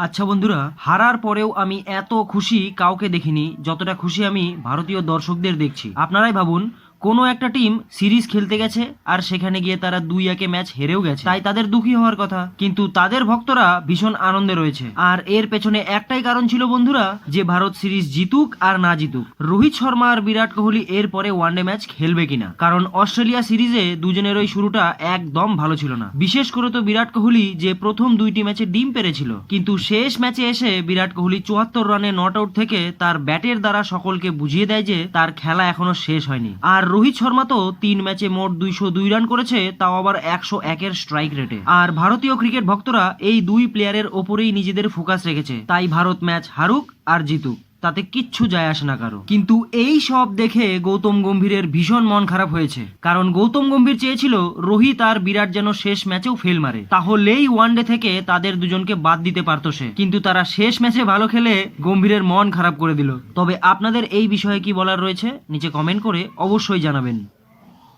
আচ্ছা বন্ধুরা, হারার পরেও আমি এত খুশি কাউকে দেখিনি যতটা খুশি আমি ভারতীয় দর্শকদের দেখছি। আপনারাই ভাবুন, কোনো একটা টিম সিরিজ খেলতে গেছে আর সেখানে গিয়ে তারা 2-1 ম্যাচ হেরেও গেছে, তাই তাদের দুঃখী হওয়ার কথা, কিন্তু তাদের ভক্তরা ভীষণ আনন্দে রয়েছে। আর এর পেছনে একটাই কারণ ছিল বন্ধুরা, যে ভারত সিরিজ জিতুক আর না জিতুক, রোহিত শর্মা আর বিরাট কোহলি এর পরে ওয়ানডে ম্যাচ খেলবে কিনা। কারণ অস্ট্রেলিয়া সিরিজে দুজনেরই শুরুটা একদম ভালো ছিল না, বিশেষ করে তো বিরাট কোহলি, যে প্রথম 2টি ম্যাচে ডিম পেরেছিল, কিন্তু শেষ ম্যাচে এসে বিরাট কোহলি 74 রানে নট আউট থেকে তার ব্যাটের দ্বারা সকলকে বুঝিয়ে দেয় যে তার খেলা এখনো শেষ হয়নি। আর রোহিত শর্মা তো 3 ম্যাচে মোট 202 রান করেছে, তাও আবার 101-এর স্ট্রাইক রেটে। আর ভারতীয় ক্রিকেট ভক্তরা এই দুই প্লেয়ারের ওপরেই নিজেদের ফোকাস রেখেছে, তাই ভারত ম্যাচ হারুক আর জিতুক তাতে কিচ্ছু যায় আসে না কারো। কিন্তু এই সব দেখে গৌতম গম্ভীরের ভীষণ মন খারাপ হয়েছে, কারণ গৌতম গম্ভীর চেয়েছিল রোহিত আর বিরাট যেন শেষ ম্যাচেও ফেল মারে, তাহলেই ওয়ানডে থেকে তাদের দুজনকে বাদ দিতে পারতো সে। কিন্তু তারা শেষ ম্যাচে ভালো খেলে গম্ভীরের মন খারাপ করে দিল। তবে আপনাদের এই বিষয়ে কি বলার রয়েছে নিচে কমেন্ট করে অবশ্যই জানাবেন।